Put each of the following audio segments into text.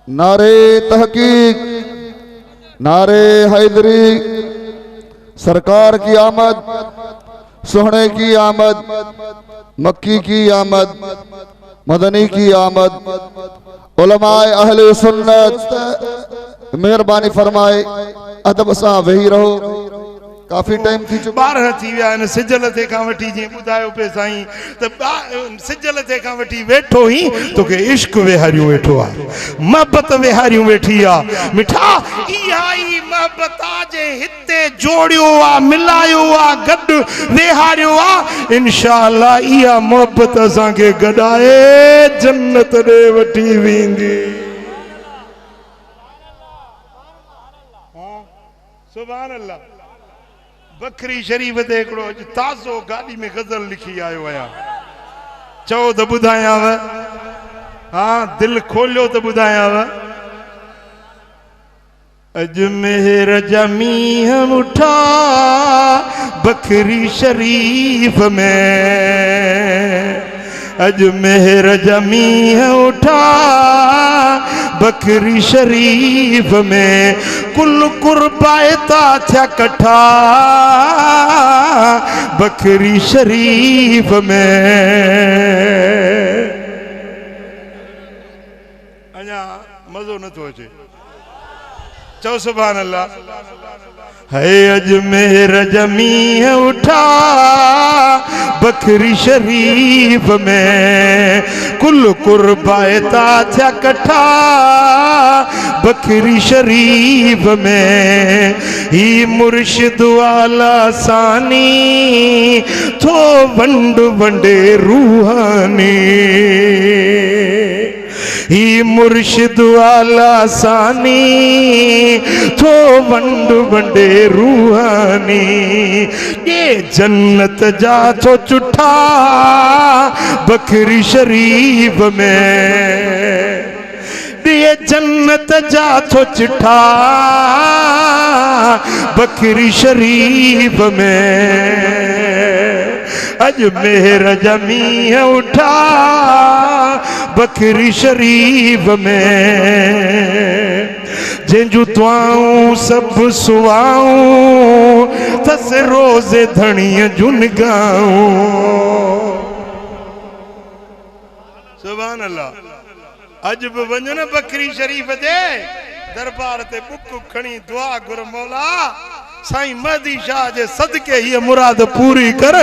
नारे तहकीक, नारे हैदरी, सरकार की आमद, सोहने की आमद, मक्की की आमद, मदनी की आमद, उलमाए अहले सुन्नत मेहरबानी फरमाए अदब सां वेही रहो। काफी टाइम थी चुको 12 थी विया आहिनि। सिजल ते खां वठी जीअं ॿुधायो पे साईं त सिजल ते खां वठी वेठो ई तोखे इश्क विहारियूं वेठो आहे, मोहब्बत विहारियूं वेठी आहे। मिठा इहा ई मोहब्बत आहे जे हिते जोड़ियो आहे, मिलायो आहे, गॾु विहारियो आहे। इंशाअल्लाह इहा मोहब्बत असांखे गॾाए जन्नत ॾे वठी वेंदी। सुभान अल्लाह। बकरी शरीफ ते हिकिड़ो अॼु ताज़ो गाॾी में गज़ल लिखी आयो आहियां, चओ त ॿुधायांव। हाँ दिलि खोलियो त ॿुधायांव। अजमेर जा मींहं उठा बकरी शरीफ में, अजमेर जा मींहं उठा बकरी शरीफ में, कुल कुर्बायता थिया कठा बकरी शरीफ में। अञा मज़ो नथो अचे, चओ सुभान अल्लाह। है अजमेर जा मींहं उठा बकरी शरीफ में, कुल कुर्बायता थिया कठा बकरी शरीफ में। ही मुर्शिद वाला सानी थो वंड वंडे रूहानी, ही मुर्शिद वाला सानी थो वंड वंडे रूहानी। ये जन्नत जा थो चुठा बकरी शरीफ में, ये जन्नत जा थो चिठा बकरी शरीफ में। अजमेर जा मींहं उठा बकरी शरीफ में, जंहिंजूं दुआऊं सभु सुवाऊं थस रोज़े धणीअ जूं निगाऊं। सुभान अल्लाह। अज बि वञो न बकरी शरीफ जे दरबार ते बुक खणी दुआ घुर मौला साईं महदी शाह जे सदके हीअ मुराद पूरी कर,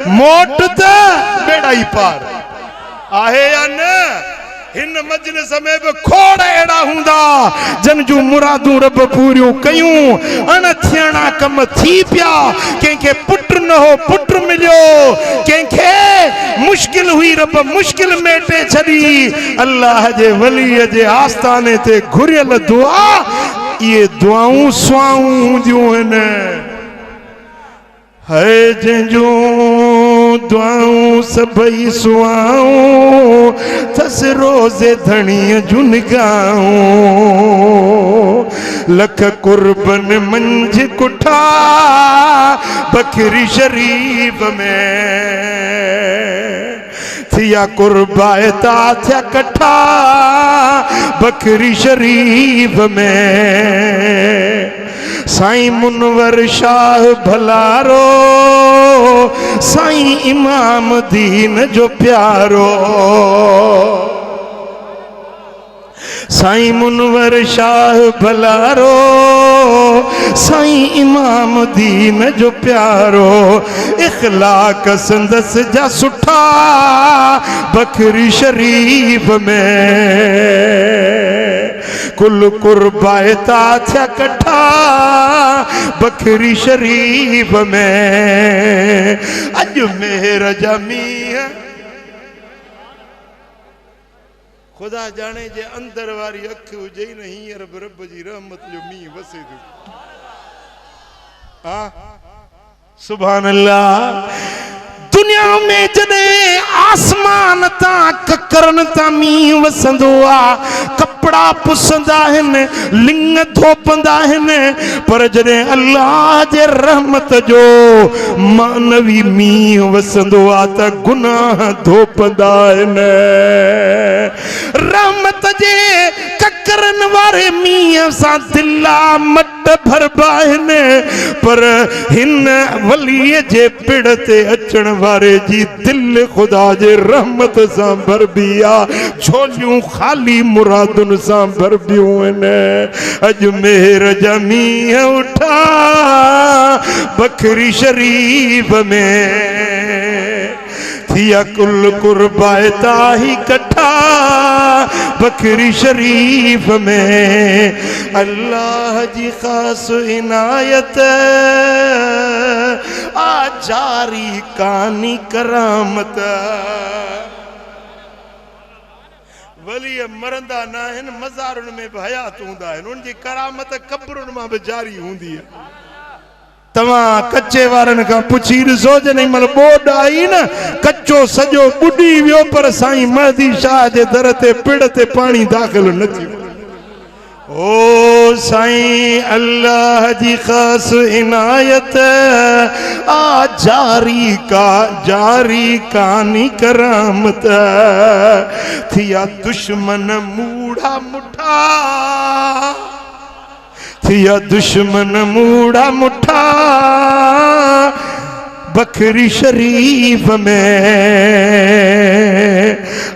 मोट त बेड़ा ई पार आहे या न। हिन मजलिस में भी खोड़ अड़ा हुंदा जन जूं मुरादूं रब पूरियूं कयूं, अण थियणा कम थी पिया। कंहिंखे पुट न हो पुट मिलियो, कंहिंखे मुश्किल हुई रब मुश्किल मेटे छड़ी। अल्लाह जे वली जे आस्थाने ते घुरियल दुआ, ये दुआऊं सुआऊं हूंदियूं आहिनि। है जंहिंजूं दुआऊं सभई सुआऊं थस रोज़े धणीअ जूं निगाऊं। लख कुर्बन मंझ कुठा बकरी शरीफ में, थिया कुर्बायता थिया कठा बकरी शरीफ में। साईं मुनवर शाह भलारो, साईं इमाम दीन जो प्यारो, साईं मुनवर शाह भलारो, साईं इमाम दीन जो प्यारो। इखलाक संदस जा सुठा बकरी शरीफ में, कुल कुर्बायता थिया कठा बकरी शरीफ में। अजमेर जा मींहं खुदा जाने जे अंदर वारी अख हुजे न, हींअर बि रब जी रहमत जो मींहुं वसे थो। सुभान अल्लाह। दुनिया में जॾहिं आसमान तां ककरन तां मींहुं वसंदो आहे, कपड़ा पुसंदा आहिनि, लिंग धोपंदा आहिनि, पर जॾहिं अल्लाह जे रहमत जो मानवी मींहुं वसंदो आहे त गुनाह धोपंदा आहिनि। रहमत जे ककर वारे मियां सा दिला मट भरबाने पर हिन वली जे पिड़ ते अचण वारे जी दिल खुदा जे रहमत सा भर बिया झोलियूं खाली मुरादुन सा भर बियूं ने अजमेर जमी उठा बकरी शरीफ में थिया कुल कुर्बायता ही कट्ठा बकरी शरीफ में अल्लाह जी खास इनायत आ जारी कानी करामत वली मरंदा ना हिन मज़ारुन में भी हयात हूंदा आहिनि उनजी करामत कब्रुन मां भी जारी हूंदी है तवा कच्चे वारन का पुछी ॾिसो जॾहिं महिल ॿोॾ आई न कच्चो सॼो ॿुॾी वियो पर साईं महदी शाह जे दर ते पिड़ ते पाणी दाख़िल न थियो ओ साईं अल्लाह जी ख़ास इनायत आ जारी कानी करामत थिया दुश्मन मूढ़ा मुठा थिया दुश्मन मूढ़ा मुठा बकरी शरीफ में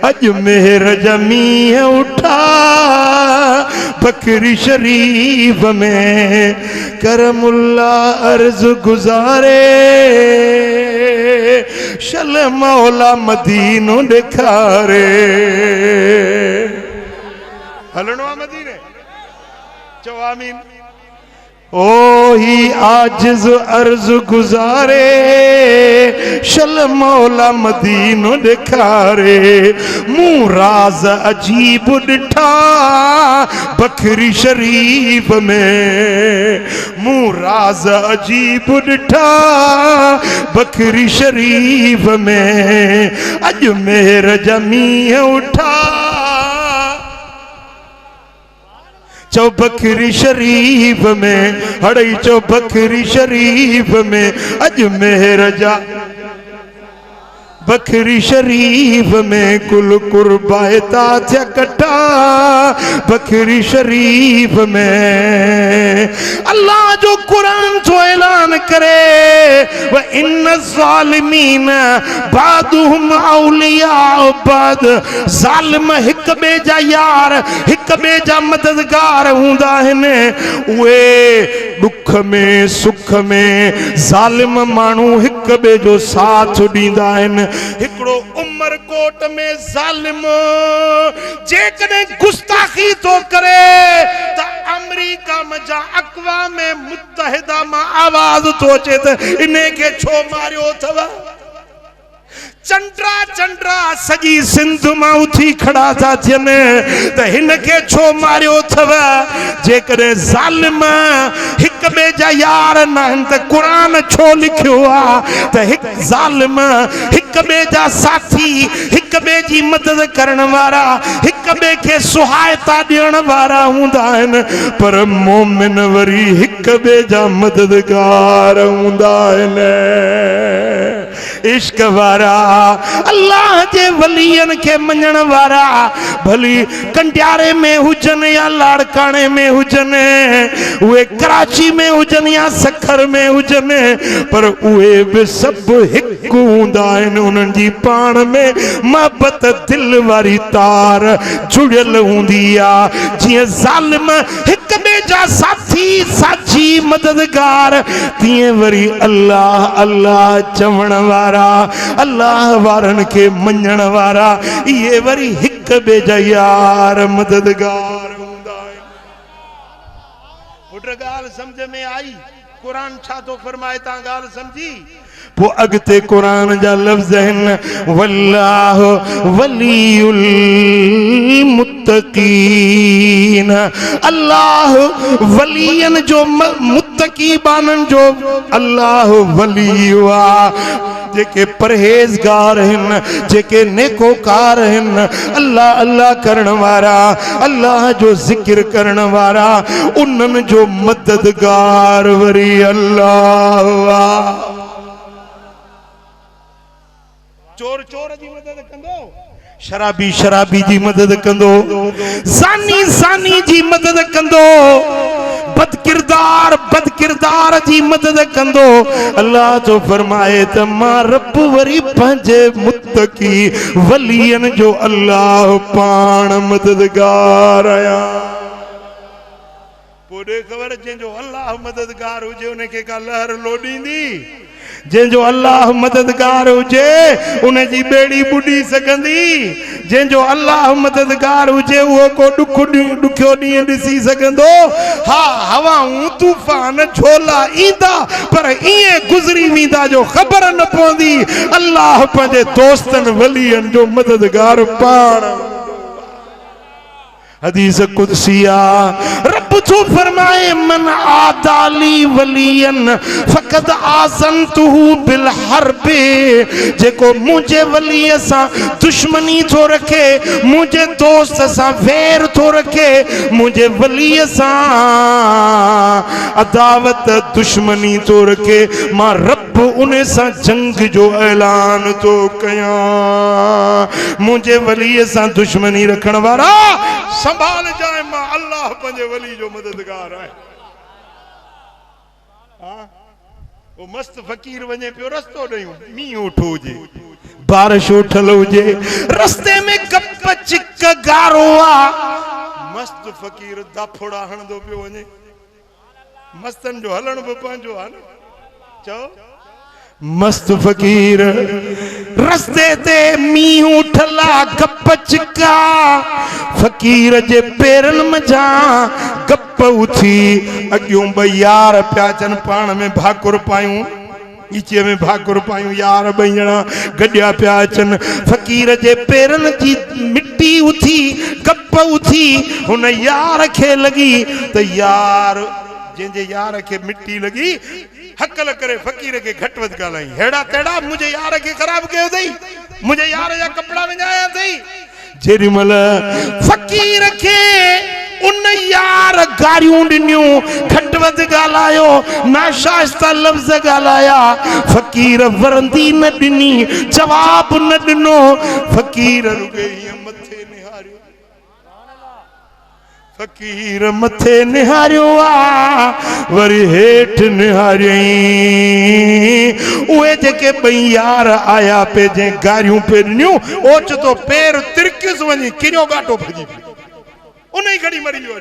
अजमेर जमी उठा बकरी शरीफ में करमुल्ला अर्ज गुजारे शल मौला मदीनो दिखारे हलनो आ मदीने चो आमीन ओ ही आजिज अर्ज गुजारे शल मौला मदीनो दिखारे मुँह राज अजीब डिठा बकरी शरीफ में मुँह राज अजीब डिठा बकरी शरीफ में अजमेर जमी उठा चौ बकरी शरीफ में हड़ई चौ बकरी शरीफ में अजमेर जा बकरी शरीफ में कुल कुर्बायता थिया कट्ठा बकरी शरीफ में अल्लाह जो कुरान जो ऐलान करे व इन ज़ालिमीन बादुहुम औलिया बाद ज़ालिम हिक बे जा यार हिक बे जा मददगार हुंदा आहिनि उहे दुख में सुख में ज़ालिम माण्हू हिक बे जो साथ ॾींदा आहिनि हिकड़ो उमरकोट में ज़ालिम जेकॾहिं गुस्ताखी तो करे त अमेरिका मजा अक़वाम मुत्तहिदा मां आवाज़ तो अचे त इने के छो मारियो अथव चंड्रा चंड्रा सजी सिंध मां उथी खड़ा था थियनि त हिन खे छो मारियो अथव जेकॾहिं ज़ालिम हिक ॿिए जा यार न आहिनि त क़ुरान छो लिखियो आहे त हिकु ज़ालिम हिक ॿिए जा साथी हिक ॿिए जी मदद करण वारा हिक ॿिए खे सुहायता ॾियण वारा हूंदा आहिनि पर मोमिन वरी हिक ॿिए जा मददगार हूंदा आहिनि इश्क वारा अल्लाह जे वलियन के मञण वारा भली कंडियारे में हुजन या लाड़काने में हुजन उहे कराची में हुजन या सखर में हुजन पर उहे भी सब हिक हूंदा आहिनि उन्हनि जी पाण में मोहब्बत दिल वारी तार जुड़ियल हूंदी आहे जीअं ज़ालिम हिक ॿिए जा साथी साझी मददगार तीअं वरी अल्लाह अल्लाह चवण वारा अल्लाह वारन के मञण वारा ये वरी हिक ॿिए जा यार मददगार हूंदा आहिनि पुट ॻाल्हि सम्झ में आई कुरान छा तो फरमाए ता ॻाल्हि समझी पो अगते कुरान जा लफ्ज़ आहिनि वल्लाहु वलियुल मुत्तकीन अल्लाह वलियन जो मुत्तकी बानन जो अल्लाह वली जेके परहेज़गार आहिनि जेके नेकोकार आहिनि अल्लाह अल्लाह करण वारा अल्लाह जो ज़िक्र करण वारा उन्हनि जो मददगार वरी अल्लाह चोर चोर जी मदद कंदो शराबी शराबी जी मदद कंदो, ज़ानी ज़ानी जी मदद कंदो, बदकिरदार बदकिरदार जी मदद कंदो। अल्लाह तो फरमाए त मां रब वरी पंहिंजे मुत्तकी वलियन जो अल्लाह पाण मददगार आया। पोइ ख़बर जंहिंजो अल्लाह मददगार हुजे उनखे का लहर लोॾींदी, जंहिंजो अल्लाह मददगार हुजे उनजी ॿेड़ी ॿुॾी सघंदी, जंहिंजो अल्लाह मददगार हुजे उहो को ॾुखियो ॾींहुं ॾिसी सघंदो। हा हवाऊं तूफ़ान झोला ईंदा पर ईअं गुज़री वेंदा जो ख़बर न पवंदी। अल्लाह पंहिंजे दोस्तनि वलियनि जो मददगार पाण। हदीस कुदसिया रब जो फरमाए मन आदाली वलियन फकद आज़नतुहु बिल हर्ब। जेको मुझे वलीअ सां दुश्मनी थो रखे, मुझे दोस्त सां वैर थो रखे, मुझे वलीअ सां अदावत दुश्मनी थो रखे, मां रब उन सां जंग जो ऐलान थो कयां। मुझे वलीअ सां दुश्मनी रखण वारा संभाल जाए, मां अल्लाह पंहिंजे वली जो मददगार है। वो मस्त फकीर वने पियो रस्तो ॾेयूं, मींहुं उठो हुजे, बारिश उठल हुजे, रस्ते में कप चिक गारो आ, मस्त फकीर दाफोड़ा हणंदो पियो वने। मस्तन जो हलण बि पंहिंजो आहे न, चओ मस्त फकीर रस्ते ते मींहुं उठला गप चिका, फकीर जे पेरन मझा गप उथी। अॻियों ॿई यार पिया अचनि पाण में भाकुर पायूं, नीचे में भाकुर पायूं, यार ॿई ॼणा गॾिया पिया अचनि। फकीर जे पेरन जी मिट्टी उथी, गप उथी, हुन यार खे लॻी त यार जंहिंजे यार खे मिट्टी लॻी हकल करे फकीर के घट वध गालाई, हेड़ा तेड़ा मुझे यार के खराब कयो अथई, मुझे यार जा कपड़ा विञाया अथई। जेॾी महिल फकीर के उन यार गारियूं ॾिनियूं, घट वध ॻाल्हायो, नाशाइस्ता लफ़्ज़ ॻाल्हाया, फकीर वरंदी न ॾिनी, जवाब न ॾिनो। फकीर रुॻे हीअं मथे निहारियो, फकीर मथे निहारियो आ, वरी हेठि निहारियई। उहे जेके ॿई यार आया पे जंहिं गारियूं पे ॾिनियूं, ओचितो पैर तिरकियुस वञी किरियो गाटो भॼी पियो, उन ई घड़ी मरी वियो।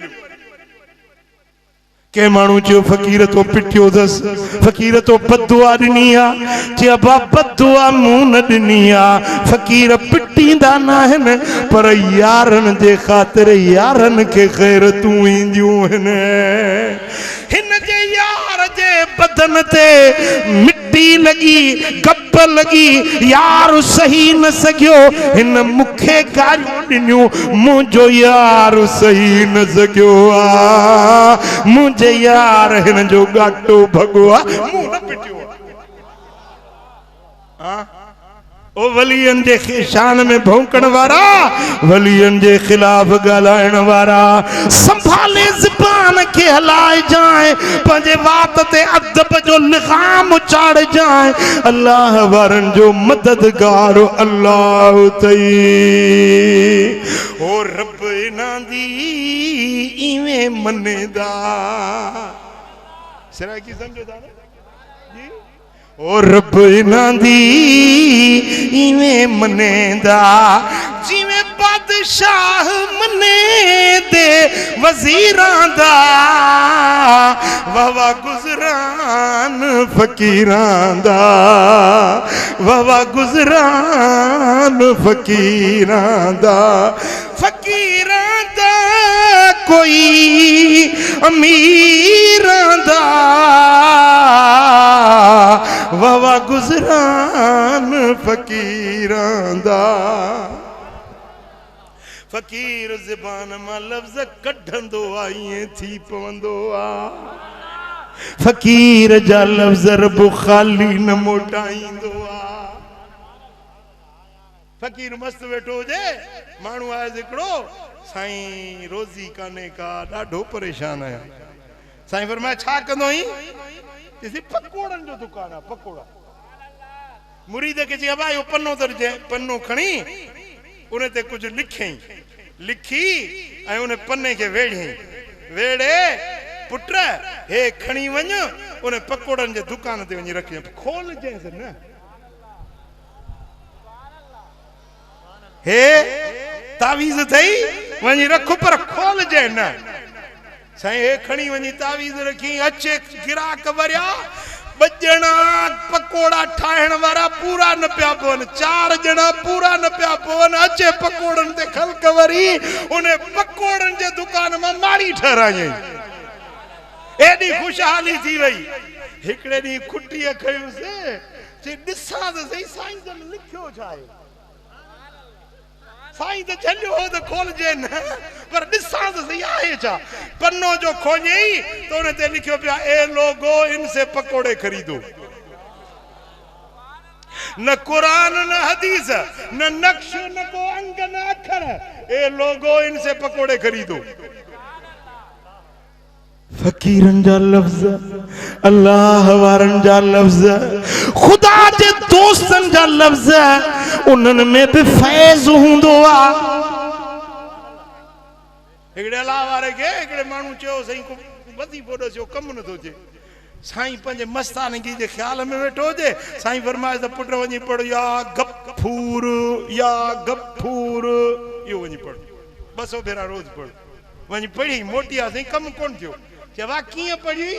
के माण्हू चयो फकीर तो पिटियो अथसि, फकीर तो बददुआ ॾिनी आहे, चयो अबा बददुआ मूं न ॾिनी आहे। फकीर पिटींदा न आहिनि पर यारनि जे ख़ातिर यारनि खे ख़ैरतूं ईंदियूं आहिनि। हिन जे यार जे बदन ते मिट्टी लगी, गप लगी, यार सही न सघियो, हिन मूंखे गारियूं ॾिनियूं, मुंहिंजो यार सही न सघियो आ, मुंहिंजे यार हिन जो गाटो भॻो आ, मूं न पिटियो आ। ओ वलियन जे शान में भौंकण वारा, वलियन जे खिलाफ ॻाल्हाइण वारा, संभाले ज़बान खे हलाए जाए, पंहिंजे वात ते अदब जो लिगाम चाढ़ जाए। अल्लाह वारन जो मददगार अल्लाह तई। ओ रब इन्हां दी इवें मनेदा, सिरा की समझो था जी। ओ रब इन्हां दी इवें मनेदा, जिवें बादशाह मने दे वजीरां दा, वाह वाह गुजरान फकीरां दा, वाह वाह गुजरान फकीरां दा। फकीरां दा कोई अमीरां दा, वाह वाह गुजरान फकीरां दा। फकीर ज़बान मां लफ्ज़ कढंदो आ, ईअं थी पवंदो आ। फकीर जा लफ्ज़ रब खाली न मोटाईंदो आ। फकीर मस्त वेठो हुजे, माण्हू आए हिकिड़ो, साईं रोज़ी काने का, ॾाढो परेशान आहियां। साईं फरमाए छा कंदो आहीं? चइसि पकोड़नि जो दुकान आहे, पकोड़ा। मुरीद खे चई अबा इहो पन्नो दर्जे, पन्नो खणी उन ते कुछ लिखई लिखी ऐं उन पन्ने के वेड़े वेड़े पुट हे खणी वञ उन पकोड़न जे दुकान ते वञी रखी खोल जैसे न हे तावीज़ थई वञी रखो पर खोल जे न साईं हे खणी वञी तावीज़ रखी अचे गिराक वरिया बजना पकोड़ा ठाहिण वारा पूरा न पिया पवन 4 ॼणा पूरा न पिया पवन अचे पकोड़न ते खलक वरी उन पकोड़न जे दुकान में माड़ी ठहराई एडी खुशहाली थी वई हिकड़े दी खुटी खयुसि जे ॾिसां त सही साईं जन लिखियो छा आहे साईं तो झलियो हो तो खोल जे न पर ॾिसां त सही आहे छा पन्नो जो खोजई तो उन ते लिखियो पिया ए लोगो इनसे पकोड़े खरीदो न कुरान न हदीस न नक्श न को अंग न अखर ए लोगो इनसे पकोड़े खरीदो फकीरन जा लफ्ज अल्लाह वारन जा लफ्ज खुदा जे दोस्तन जा लफ्ज उन्हन में भी फैज हुंदो आ एकड़े अल्लाह वारे के एकड़े मानू चयो सही को वधी पोडो जो कम न थो जे साईं पंजे मस्तानगी जे ख्याल में वेठो जे साईं फरमाए त पुट वनी पढ़ या गफूर यो वनी पढ़ 200 भेरा रोज पढ़ वनी पढ़ी मोटी आ सही कम कोन थियो चवा किए पढ़ी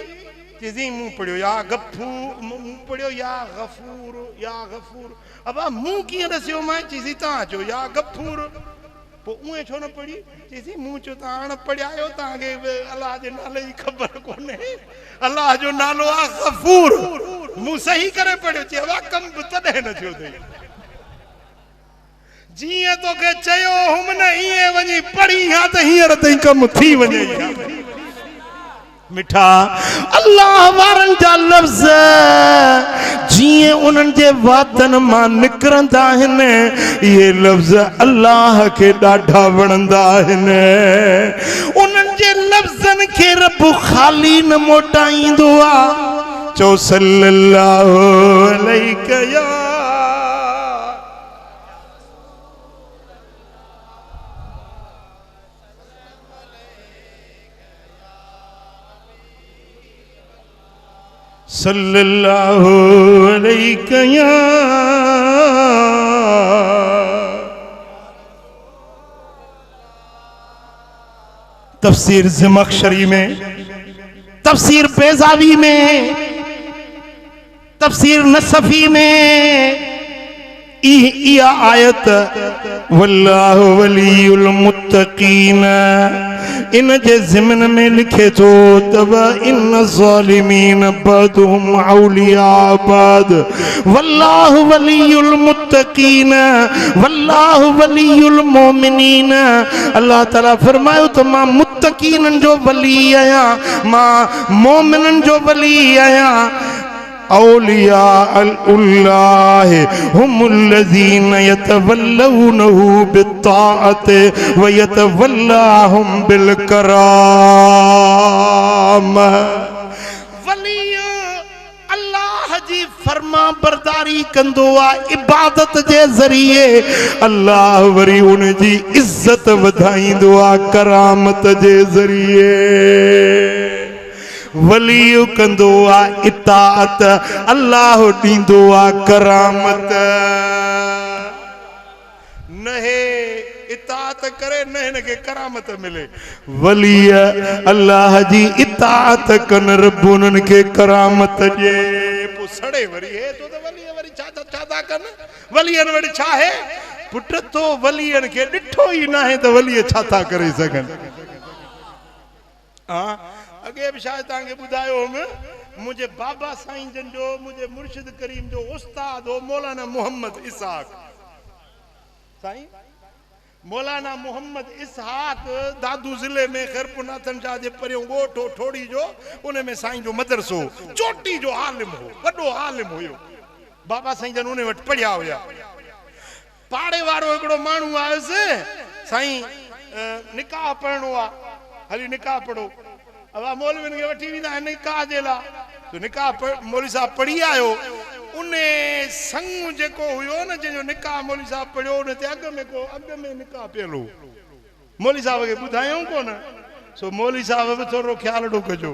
चीज़ी मुंह पढ़ियो या गफूर मुंह पढ़ियो या गफूर अब मुंह किए दसियो मैं चीज़ी ता चो या गफूर पो उए छो न पढ़ी चीज़ी मुंह चो ता न पढ़ायो ता के अल्लाह जे नाले जी खबर कोने अल्लाह जो नालो आ गफूर मुंह सही करे पढ़ियो चवा कम तदे न थियो थई जिए तो के चयो हम न इए वनी पढ़ी हा त हियर तई कम थी वने मिठा अल्लाह वारन जा लफ्ज जिए उनन जे वातन मां निकरंदा आहिन ये लफ्ज अल्लाह के ॾाढा वणंदा आहिन उनन जे लफ्जन के रब खाली न मोटाईंदो आ चो सल्लल्लाहु अलैहि या सल्लल्लाहु अलैहि या तफसीर ज़मख़शरी में तफसीर बेज़ावी में तफसीर नसफी में इया आयत वल्लाहु वलियुल मुत्तकीन इन जे ज़िमन में लिखे तो तब इन ज़ालिमीन बदहुम औलिया बाद वल्लाहु वलियुल मुत्तकीन वल्लाहु वलियुल मोमिनीन अल्लाह ताला फरमायो तो मां मुत्तकीन जो वली आया मां मोमिनन जो वली आया औलिया अल्लाह हुमुल्लज़ीन यतवल्लौनहु बित्ताअत व यतवल्लाहुम बिलकराम वली अल्लाह जी फरमा बरदारी कंदो आ इबादत जे ज़रिए अल्लाह वरी उन जी इज्जत वधाईंदो आ करामत जे ज़रिए वली कंदो आ इताअत अल्लाह दींदो आ करामत नहे इताअत करे न इनके करामत मिले वली अल्लाह जी इताअत कन रब उनन के करामत जे पो सड़े वरी हे तो वली वरी छा कन वलीअन वरी छा है पुट तो वलीअन के ॾिठो ही ना है तो वली छा था करे सगन हां अगे भी शायद तांगे बुधायो मुझे बाबा साईं जन जो मुझे मुर्शिद करीम जो उस्ताद हो मौलाना मोहम्मद इसहाक साईं मौलाना मोहम्मद इसहाक दादू जिले में खैरपुरनाथन शाह जे परियों गोठो ठोड़ी जो उन में साईं जो मदरसो चोटी जो आलिम हो वडो आलिम हुयो बाबा साईं जन उन वट पढ़िया हुया पाड़े वारो एकड़ो मानू आयोसे साईं निकाह पढ़नो आ हली निकाह पढ़ो अब मौलवी के वठी वेंदा निकाह जे ला तो निकाह मौलवी साहब पढ़ी आयो उने संग जेको हुयो न जो निकाह मौलवी साहब पढ़ियो उन ते अग में निकाह पियलो मौलवी साहब के बुधायूं कोन सो मौलवी साहब भी थोड़ो ख्याल रखजो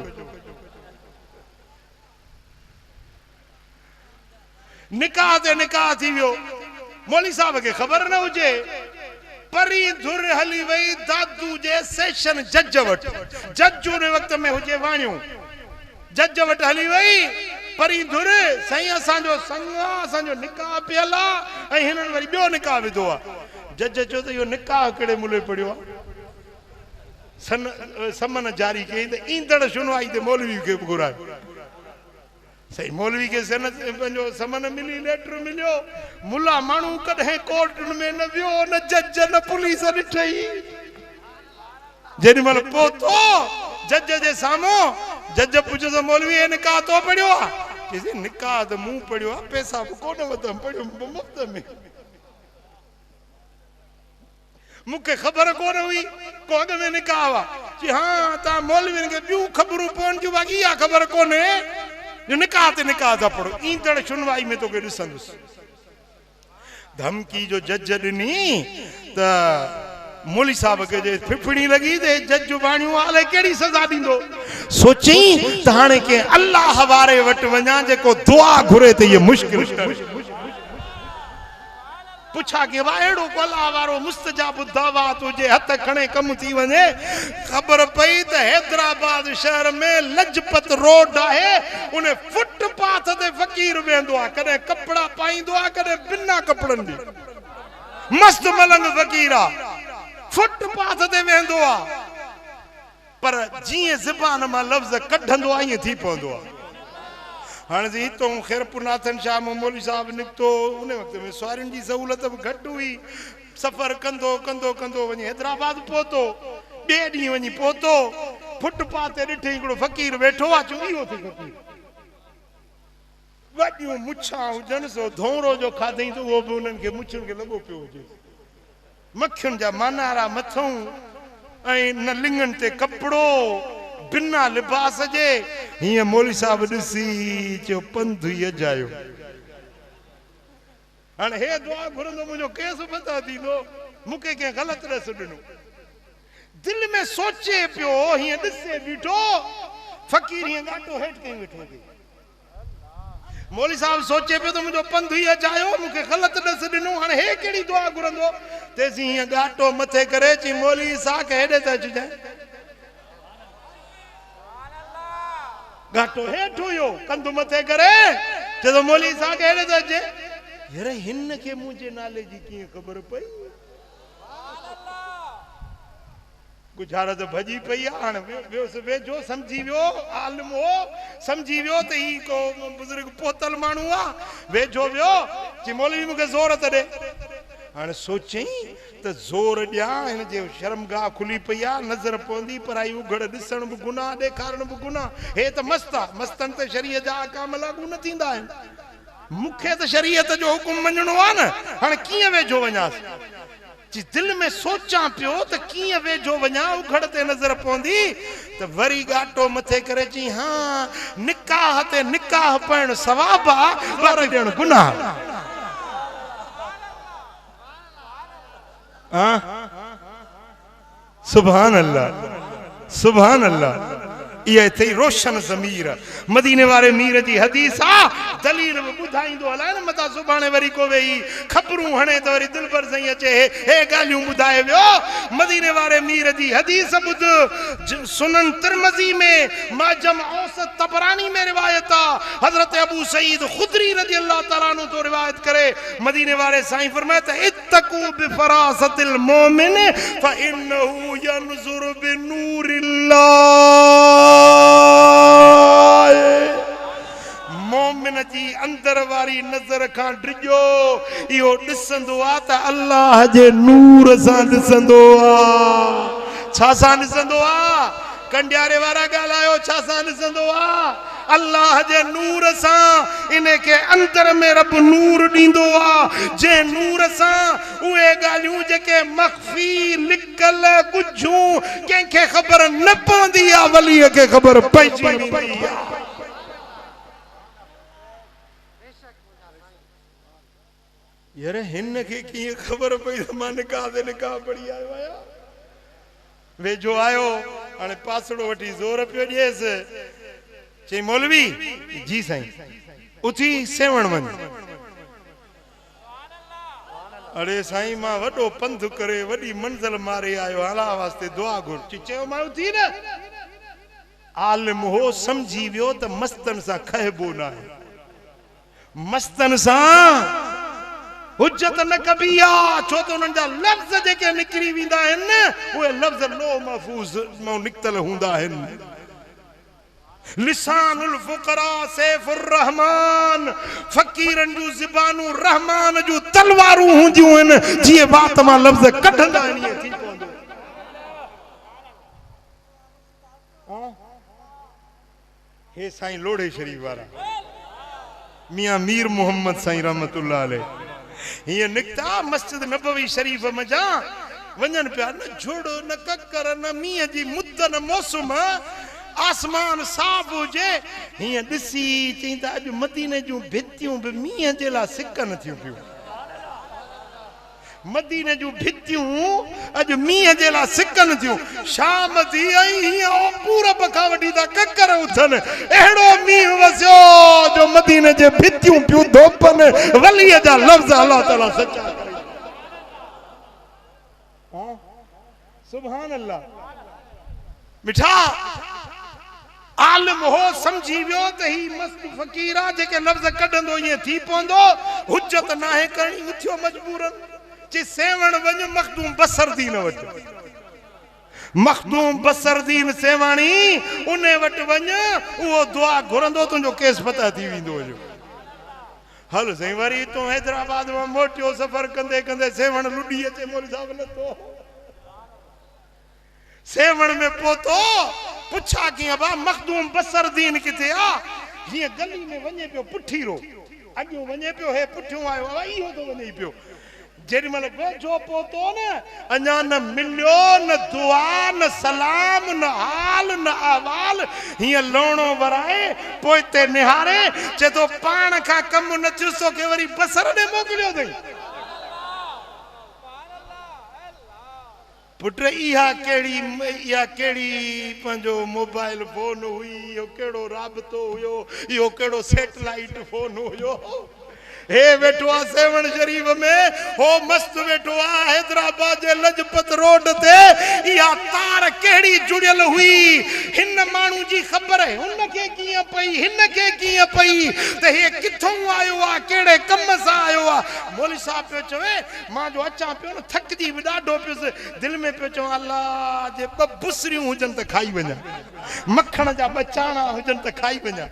निकाह ते निकाह थी वियो मौलवी साहब के खबर न हुजे परी धुर हली वई दादू जे सेशन जज वट जज उन वक्त में हुजे वाणियो जज वट हली वई परी धुर सही असांजो संगा असांजो निकाह पियला ऐं हिननि वरी ॿियो निकाह विधो आहे जज चयो त इहो निकाह कहिड़े मुल्हे पढ़ियो आहे समन जारी कई त ईंदड़ सुनवाई ते मौलवी खे घुराए सही मौलवी के पंहिंजो समन मिली लेटर मिलियो मुला माण्हू कॾहिं कोर्ट में न वियो न जज न पुलिस ॾिठई जेॾी महिल पहुतो जज जे साम्हूं जज पुछियो त मौलवी हे निकाह तो पढ़ियो आहे चइसि निकाह त मूं पढ़ियो आहे पैसा बि कोन वरितमि पढ़ियो मुफ़्त में मूंखे ख़बर कोन हुई को अॻ में निकाह हुआ चई हा तव्हां मौलवियुनि खे ॿियूं ख़बरूं पवनि थियूं बाक़ी इहा ख़बर कोन्हे जो निकाह ते निकाह था पढ़ो ईंदड़ सुनवाई में तोखे ॾिसंदुसि धमकी जो जज ॾिनी त मौलवी साहब खे जे फिफड़ी लॻी ते जज बाणियूं हाले कहिड़ी सज़ा ॾींदो सोचई त हाणे के अल्लाह वारे वटि वञा जेको दुआ घुरे त इहे मुश्किल पुछा के वा अहिड़ो को अल्लाह वारो मुस्तजाब दावत हुजे हथ खणे कम थी वञे ख़बर पई त हैदराबाद शहर में लजपत रोड आहे उन फुटपाथ ते फ़कीर वेंदो आहे कॾहिं कपिड़ा पाईंदो आहे कॾहिं बिना कपिड़नि जी मस्त मलंग फ़कीर आहे फुटपाथ ते वेंदो आहे पर जीअं ज़बान मां लफ़्ज़ कढंदो आहे ईअं थी पवंदो आहे हाँ जी तो खैरपुरनाथन शाह मौलवी साहब निकतो उन वक्त में सवारियुनि जी सहूलत भी घट हुई सफ़र कंदो कंदो कंदो वञी हैदराबाद पहुतो ॿिए ॾींहुं वञी पहुतो फुटपाथ ते ॾिठई हिकिड़ो फ़कीर वेठो आहे चयो इहो थी फ़कीर वॾियूं मुछां हुजनि सो धोरो जो खाधई त उहो बि उन्हनि खे मुछुनि खे लॻो पियो हुजे मखियुनि जा मानारा मथऊं ऐं न लिङनि ते कपिड़ो बिना लिबास जे हिय मौलवी साहब ॾिसी चयो पंधु ई अजायो हाणे हे दुआ घुरंदो मुंहिंजो केस बता थींदो मूंखे कंहिं ग़लति रस ॾिनो दिलि में सोचे पियो हीअं ॾिसे बीठो फ़कीर हीअं ॻाटो हेठि कई वेठो हुजे मौलवी साहब सोचे पियो त मुंहिंजो पंधु ई अजायो मूंखे ग़लति रस ॾिनो हाणे हे कहिड़ी दुआ घुरंदो तेसीं हीअं ॻाटो मथे करे चई मौलवी साहब हेॾे त अचिजांइ घाटो हेठि हुयो कंधु मथे करे चयो मौलवी साहब खे हेॾे त अचे यार हिन खे मुंहिंजे नाले जी कीअं ख़बर पई गुजारत भॼी पई आहे हाणे वेझो सम्झी वियो आलिम हो सम्झी वियो त ही को बुज़ुर्ग पोतल माण्हू आहे वेझो वियो चई मौलवी मूंखे ज़ोर त ॾे हाणे सोचई त ज़ोर ॾियां हिन जे शर्मगाह खुली पई आहे नज़र पवंदी पर आई उघड़ ॾिसण बि गुनाह ॾेखारण बि गुनाह हे त मस्त आहे मस्तनि ते शरीयत जा अहकाम लागू न थींदा आहिनि मूंखे त शरीयत जो हुकुम मञणो आहे न हाणे कीअं वेझो वञासि जी दिलि में सोचां पियो त कीअं वेझो वञा उघड़ ते नज़र पवंदी त वरी ॻाटो मथे करे चई हा निकाह ते निकाह पाइण सवाब आहे ॿार ॾियण गुनाह सुभान अल्लाह सुभान अल्लाह ये थी रोशन ज़मीर मदीने वारे मीर जी हदीस आ दलील बुधाइंदो हलाए न मता सुभाणे वरी को वेही खबरूं हणे त वरी दिल पर सही अचे हे गालियूं बुधाए वियो मदीने वारे मीर जी हदीस बुध सुनन तिरमिज़ी में माजम औसत तबरानी में रिवायत आ हजरत अबू सईद खुदरी रज़ी अल्लाह तआला अन्हु तो रिवायत करे मदीने वाले साईं फरमाए त इत्तकू बिफरासतिल मोमिन फइन्नहु यनजुरु बिनूरिल्लाह मोमिन जी अंदर वारी नजर खां डिॼो इहो ॾिसंदो आहे त अल्लाह जे नूर सां ॾिसंदो आहे छा सां ॾिसंदो आहे कंडियारे वारा ॻाल्हायो छा सां ॾिसंदो आहे अल्लाह जे नूर सां इनखे अंदर में रब नूर ॾींदो आहे जे नूर सां उहे ॻाल्हियूं जेके मख़फ़ी लिकल कुझूं कंहिंखे ख़बर न पवंदी आहे वलीअ खे ख़बर पइजी वेंदी आहे यार हिन के की खबर पई मां निकाह दे निकाह पड़ी आयो आया वे जो आयो हाणे पासड़ो वठी जोर पियो ॾेस चई मौलवी जी साईं उथी सेवण वञ अरे साईं मां वॾो पंध करे वॾी मंज़िल मारे आयो अल्लाह वास्ते दुआ घुर चयो मां उथी न आलिम हो समझी वियो त मस्तन सां खहबो न आहे मस्तन सां हुज्जत न कबी आ छो त उन्हनि जा लफ़्ज़ जेके निकिरी वेंदा आहिनि उहे लफ़्ज़ लो महफूज़ मां निकितल हूंदा आहिनि लिसानुल फुकरा सैफुर रहमान फकीरन जूं ज़बानूं रहमान जूं तलवारूं हूंदियूं आहिनि जीअं बात मां लफ़्ज़ कढंदा आहिनि ईअं थी पवंदो हे साईं लोढ़े शरीफ वारा मियां मीर मोहम्मद साईं रहमतुल्लाह अलैह ये निकता मस्जिद नबवी शरीफ मजा वंजन पिया न झुड़ न ककर न मीह जी मुद्द न मौसम आसमान साफ हुजे हीअं ॾिसी चई त अॼु मदीने जूं भितियूं बि मीह जे लाइ सिकनि थियूं पियूं मदीने जूं भितियूं अॼु मीह जे लाइ सिकनि थियूं शाम थी आई हीअं पूरब खां वठी था ककर उथनि अहिड़ो मींहुं वसियो जो मदीने जे भितियूं पियूं धोपनि वलीअ जा लफ़्ज़ अल्लाह ताला सचा करे सुभान अल्लाह मिठा आलिम हो समझी वियो त ही मस्त फकीर आहे जेके लफ़्ज़ कढंदो ईअं थी पवंदो हुज्जत नाहे करणी उथियो मजबूरन चे सेवण वञ मखदूम बसरदीन वट मखदूम बसरदीन सेवाणी उने वट वञ वो दुआ घुरंदो तुंहिंजो केस फतह थी वेंदो जो हल साईं वरी तूं हैदराबाद मां मोटियो सफ़र कंदे कंदे सेवण लुडी अचे मौलवी साहब लथो सेवण में पहुतो पुछा कीअं बा मखदूम बसरदीन किथे आ हीअं गली में वञे पियो पुठीरो अॻियों वञे पियो हे पुठियों आयो आहे इहो थो वञे पियो जेॾीमहिल वेझो पहुतो न अञा न मिलियो न दुआ न सलाम न हाल न अहवाल हीअं लौणो वराए पोइ ते निहारे चए थो पाण खां कमु न थियुसि तोखे वरी बसर ॾे मोकिलियो अथई पुट इहा कहिड़ी पंहिंजो मोबाइल फोन हुई इहो कहिड़ो राबतो हुयो इहो कहिड़ो सैटेलाइट फोन हुयो हे वेठो आहे सेवण शरीफ में हो मस्त वेठो आहे हैदराबाद जे लजपत रोड ते इहा तार कहिड़ी जुड़ियल हुई हिन माण्हू जी ख़बर है हुन खे कीअं पई हिन खे कीअं पई त हे किथों आयो आहे कहिड़े कम सां आयो आहे मौलवी साहब पियो चवे मां जो अचां पियो न थकिजी बि ॾाढो पियुसि दिलि में पियो चवां अल्लाह जे ॿ बुसरियूं हुजनि त खाई वञा मखण जा ॿ चाणा हुजनि त खाई वञा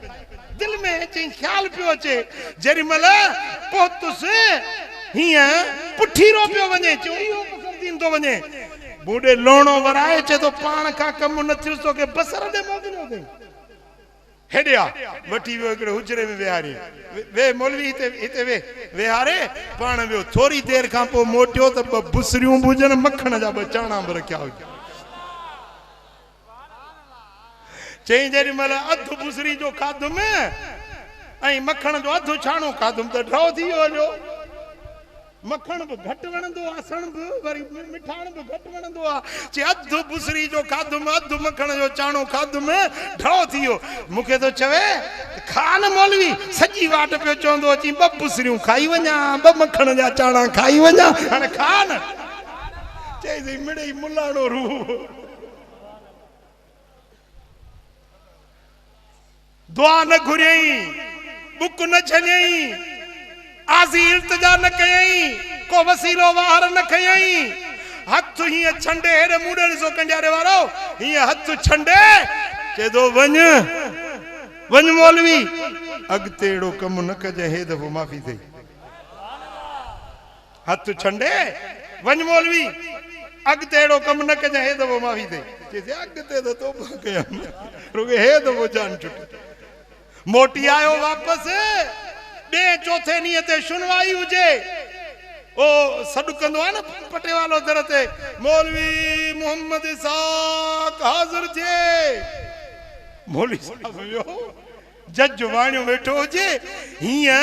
दिल में चई ख्याल पियो अचे जेॾीमहिल पहुतुसि हीअं पुठीरो पियो वञे चयो इहो बसरदीन थो वञे बूढ़े लोणो वराए चए थो पाण खां कमु न थियुसि तोखे बसर ॾे मोकिलियो अथई हेॾे आ वठी वियो हिकिड़े हुजरे में विहारे वे मौलवी हिते विहारे पाण वियो थोरी देरि खां पोइ मोटियो त ॿ बुसरियूं बि हुजनि मखण जा ॿ चाणा बि रखिया हुजनि चई जेॾीमहिल अधु बुसरी जो खाधुमि ऐं मखण जो अधु छाणो खाधुमि त ड्रॉ थी वियो हलियो मखण बि घटि वणंदो आहे सण बि वरी मिठाण बि घटि वणंदो आहे चई अधु बुसरी जो खाधुमि अधु मखण जो चाणो खाधुमि ड्रॉ थी वियो मूंखे थो चवे खा न मौलवी सॼी वाट पियो चवंदो अची ॿ बुसरियूं खाई वञा ॿ मखण जा चाणा खाई वञा हाणे खा न चई मिड़ई मुलाणो रूह दुआ न घुरियई बुक न छॾियई आज़ी इल्तिजा न कयई को वसीलो वार न खयई हथ हीअं छंडे हेॾे मूं ॾे ॾिसो कंडियारे वारो हीअं हथ छंडे चए थो वञ मौलवी अॻिते अहिड़ो कमु न कजांइ हे दफ़ो माफ़ी अथई हथ छंडे वञ मौलवी अॻिते अहिड़ो कमु न कजांइ हे दफ़ो माफ़ी अथई चए अॻिते त तोबा कयां रुॻो हे दफ़ो जान छुटी मोटी आयो वापसि ॿिए चौथे ॾींहं ते सुनवाई हुजे ओ सॾु कंदो आहे न पटे वालो दर ते मौलवी मोहम्मद इसाक हाज़िर थिए मौलवी साहब वियो जज वाणियो वेठो हुजे हिया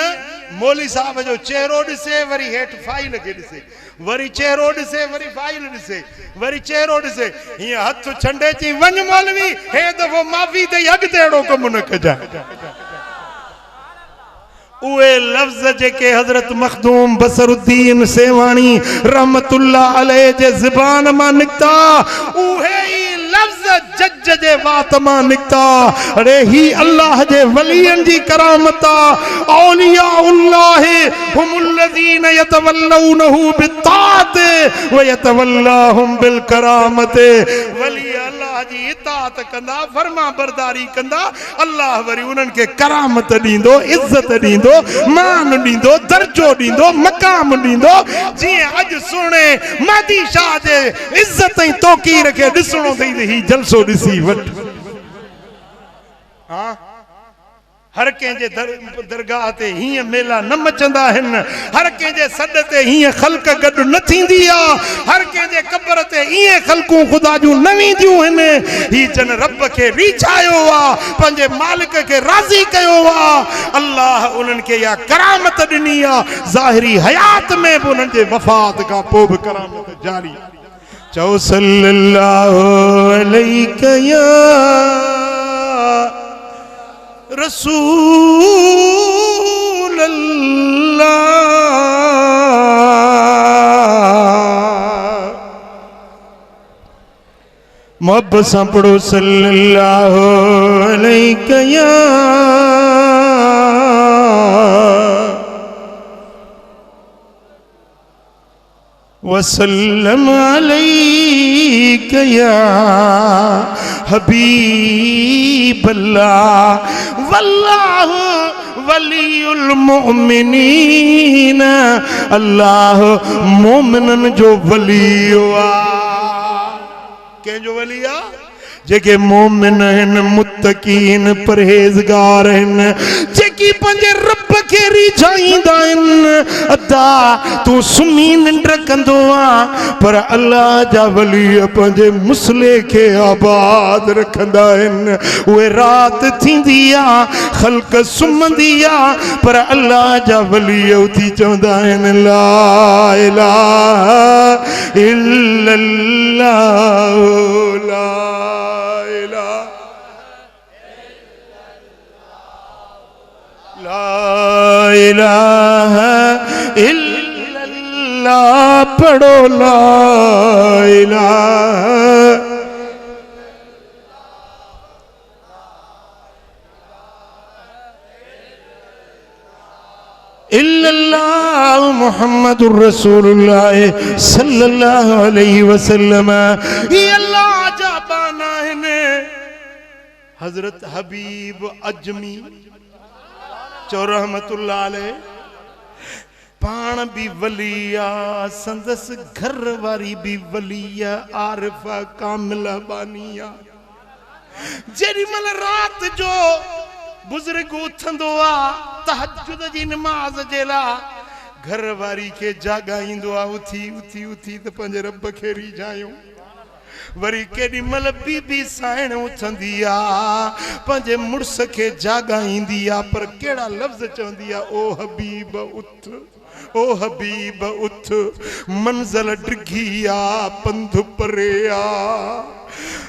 मौली साहब जो चेहरो ॾिसे वरी हेठ फाइल खे ॾिसे वरी चेहरो ॾिसे वरी फाइल ॾिसे वरी चेहरो ॾिसे हिया हथ छंडे ची वञ मौलवी हे दफ़ो माफ़ी ते अॻिते अहिड़ो कमु न कजांइ उहे लफ्ज़ जेके हज़रत मखदूम बसरुद्दीन सेवाणी रहमतुल्लाह अलैह जे ज़बान मां निकता उहे ई लफ्ज़ जज जे वात मां निकता अरे ही अल्लाह जे वलियन जी करामत औलियाउल्लाह हुमुल्लज़ीन यतवल्लौनहु बित्तात व यतवल्लाहुम बिल करामत वली अल्लाह जी इताअत कंदा फरमा बरदारी कंदा अल्लाह वरी उन्हनि खे करामत ॾींदो इज्जत ॾींदो मान ॾींदो दर्जो ॾींदो मक़ाम ॾींदो जीअं अॼु सुहिणे महदी शाह जे इज्जत ऐं तौक़ीर खे ॾिसणो अथई त ही जलसो ॾिसी वठ हाँ हर कंहिंजे दरगाह ते हीअं मेला न मचंदा आहिनि हर कंहिंजे सॾ ते हीअं ख़ल्क़ गॾु न थींदी आहे हर कंहिंजे क़बर ते ईअं ख़ल्क़ूं ख़ुदा जूं न वेंदियूं आहिनि ही जन रब खे रीछायो आहे पंहिंजे मालिक खे राज़ी कयो आहे अल्लाह उन्हनि खे इहा करामत ॾिनी आहे ज़ाहिरी हयात में बि उन्हनि जे वफ़ात खां पोइ बि करामत जारी चओ सल्लल्लाहु अलैहि या रसूल अल्लाह मोहब्बत सां पढ़ो सल्लल्लाहु अलैहि या वसल्लम अलैका या हबीब अल्लाह वल्लाहु वलियुल मुमिनीन अल्लाह मोमिनन जो वली कंहिंजो वली आहे जेके मोमिन आहिनि मुत्तकीन परहेज़गार आहिनि जेकी पंहिंजे रब खे रिझाईंदा आहिनि अदा तूं सुम्ही निंड कंदो आहे पर अल्लाह जा वली पंहिंजे मुसले खे आबाद रखंदा आहिनि उहे राति थींदी आहे ख़ल्क़ सुम्हंदी आहे पर अल्लाह जा वली उथी चवंदा आहिनि ला इलाहा इल्लल्लाह ला ला इलाहा इल्लल्लाह पढ़ो ला इलाहा इल्लल्लाह मुहम्मदुर रसूलुल्लाह सल्लल्लाहु अलैहि वसल्लम ये अल्लाह जा बाना है हजरत हबीब अजमी चो रहमतुल्लाह अलैह पान भी वलिया संदस घर वारी भी वलिया आरिफा कामिला बानिया जेरी मल रात जो बुजुर्ग उथंदो आ तहज्जुद जी नमाज जेला घर वारी के जागाईंदो आ उथी उथी उथी त पंहिंजे रब खे रिझायूं वरी केॾी महिल बीबी साइण उथंदी आ पंहिंजे मुड़स खे जागाईंदी आ पर कहिड़ा लफ़्ज़ चवंदी आ ओ हबीब उथ ओ हबीब उथ मंज़िल डिघी आ पंध परे आ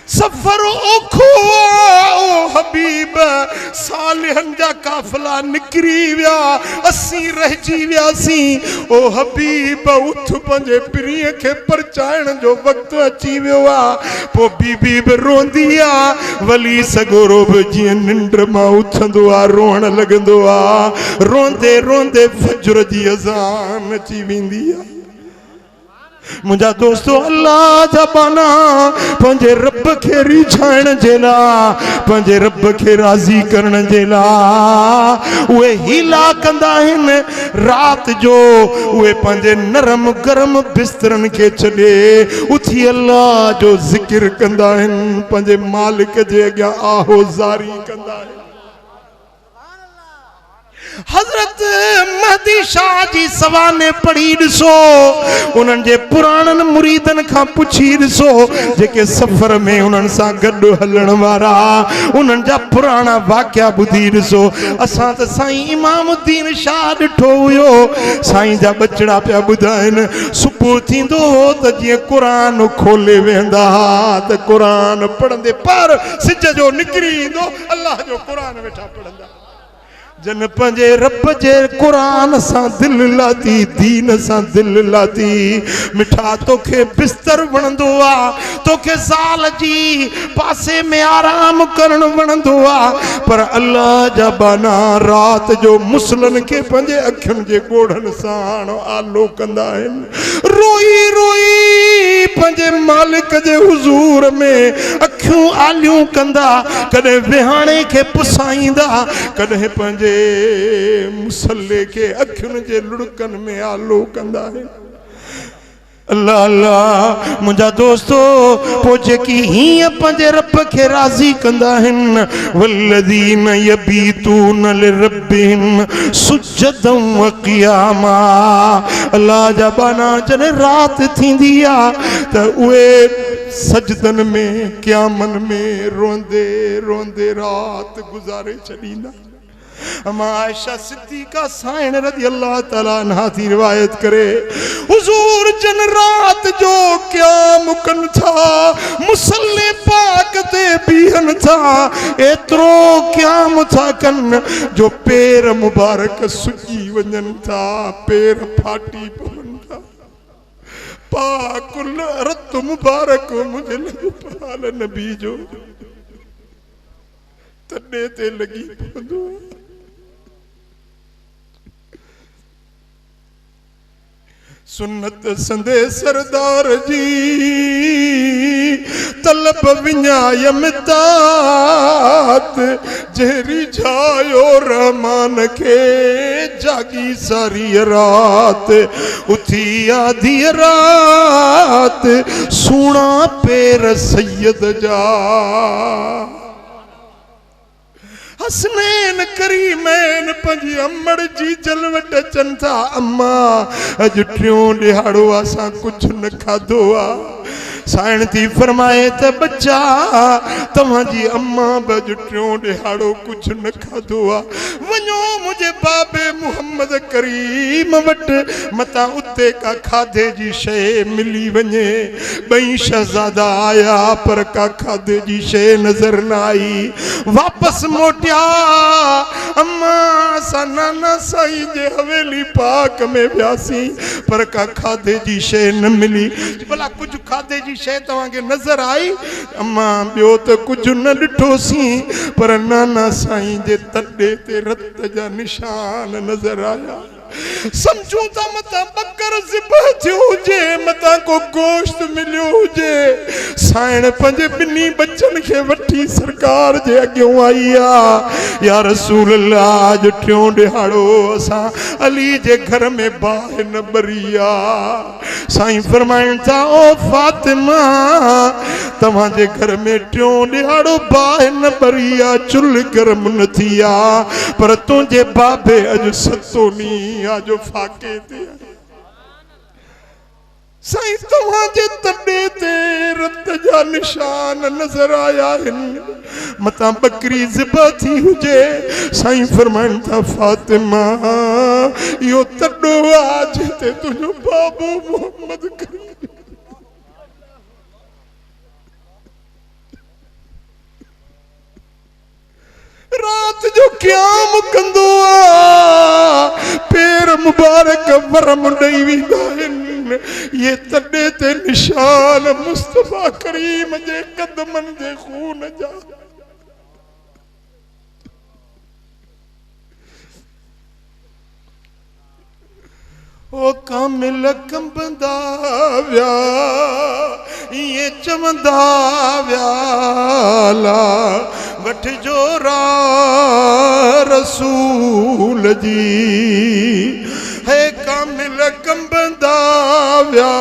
सफर ओखो ओ हबीब सालिहन जा काफिला निकरी विया असी रहजी वियासी ओ हबीब उठ पंहिंजे पिरीअ खे परचाइण जो वक़्तु अची वियो आहे पोइ बीबी बि रोंदी आहे वली सगोरो बि जीअं निंड मां उथंदो आहे रोअण लॻंदो आहे रोंदे रोंदे फजर जी अज़ान अची वेंदी आहे मुझा दोस्तों अल्लाह जा बाना पंहिंजे रब खे रिझाइण जे लाइ पंहिंजे रब खे राज़ी करण जे लाइ उहे हीला कंदा आहिनि राति जो उहे पंहिंजे नरम गरम बिस्तरनि खे छॾे उथी अल्लाह जो ज़िक्र कंदा आहिनि पंहिंजे मालिक जे अॻियां आहोज़ारी कंदा आहिनि हजरत महदी शाह जी सवाने पढ़ी ॾिसो उन्हनि जे पुराणनि मुरीदनि खां पुछी ॾिसो जेके सफ़र में उन्हनि सां गॾु हलण वारा उन्हनि जा पुराणा वाक़िया ॿुधी ॾिसो। असां त साईं इमामुद्दीन शाह ॾिठो हुयो साईं जा बचड़ा पिया ॿुधाइनि सुबुह थींदो हो त जीअं क़ुरान खोले वेंदा त क़ुरान पढ़ंदे पर सिज जो निकिरी ईंदो अल्लाह जो क़ुरान वेठा पढ़ंदा जन पंहिंजे रब जे क़ुरान सां दिलि लाती दीन सां दिलि लाती मिठा तोखे बिस्तर वणंदो आहे तोखे ज़ाल जी पासे में आराम करणु वणंदो आहे पर अल्लाह जा बाना रात जो मुसलनि खे पंहिंजे अखियुनि जे ॻोढ़नि सां आलो कंदा आहिनि रोई रोई पंहिंजे मालिक जे हुज़ूर में अखियूं आलियूं कंदा कॾहिं विहाणे खे पुसाईंदा कॾहिं पंहिंजे मुसल्ले के अखियुनि जे लुड़कनि में आलो कंदा आहिनि। अल्लाह अल्लाह मुंहिंजा दोस्तो पोइ जेकी हीअं पंहिंजे रब खे राज़ी कंदा आहिनि वल्लज़ीन यबीतून लिरब्बिहिम सुज्जदन व क़ियामा अल्लाह जा बाना जॾहिं राति थींदी आहे त उहे सजदनि में क़यामनि में रोंदे रोंदे राति गुज़ारे छॾींदा। अम्मा आयशा सिद्दीक़ा साइण रज़ी अल्लाह ताला अन्हा थी रिवायत करे हुजूर जन रात जो क़याम कन था मुसल्ले पाक ते बीहन था एतिरो क़याम था कन जो पैर मुबारक सुजी वञनि था पैर फाटी पवन था पाकुल रत मुबारक मुझे लॻपाल नबी जो तॾे ते लॻी पवंदो सुन्नत संदे सरदार जी तलब विञाय मितात जहरी झायो रहमान के जागी सारी रात उथी आधी रात सुना पैर सैयद जा हसनैन करीमैन पंजी अमड़ जी जलवट अचन था अम्मा अज टियों ॾिहाड़ो असां कुछ न खाधो आ साइण थी फरमाए त बच्चा तव्हांजी अम्मा बज टियों ॾिहाड़ो कुछ न खाधो आ वञो मुंहिंजे बाबे मुहम्मद करीम वटि मतां उते का खाधे जी शइ मिली वञे ॿई शहज़ादा आया पर का खाधे जी शइ नज़र न आई वापसि मोटिया अम्मा असां नाना साईं जे हवेली पाक में वियासीं पर का खाधे जी शइ न मिली भला कुझु खाधे जी शइ तव्हांखे नज़र आई अम्मा ॿियो त कुझु न ॾिठोसीं पर नाना साईं जे तॾे ते रत जा निशान नज़र आया समझूं था मता बकर ज़िबह थियो हुजे मता को गोश्त मिलियो हुजे साइण पंहिंजे ॿिन्ही बच्चनि खे वठी सरकार जे अॻियां आई आहे या रसूल अल्लाह अॼु टियों ॾिहाड़ो असां अली जे घर में बाहि न ॿरी आहे साईं फरमाइनि था ओ फातिमा तव्हांजे घर में टियों ॾिहाड़ो बाहि न ॿरी आहे चुल्ह गरम न थी आहे पर तुंहिंजे बाबे अॼु सतो ॾींहुं जो फाके ते साईं तव्हांजे तॾे ते रत जा निशान नज़र आया आहिनि मतां बकरी ज़िबह थी हुजे साईं फरमाइनि था फातिमा इहो तॾो आहे जिते तुंहिंजो बाबू मोहम्मद करीम रात जो क़याम कंदो आहे पैर मुबारक वरम ॾेई वेंदा आहिनि ये तॾे ते निशान मुस्तफा करीम जे कदमनि जे खून जा ओ कामिल कंबंदा विया ये चवंदा विया ला वठजो रसूल जी है कामिल कंबंदा विया।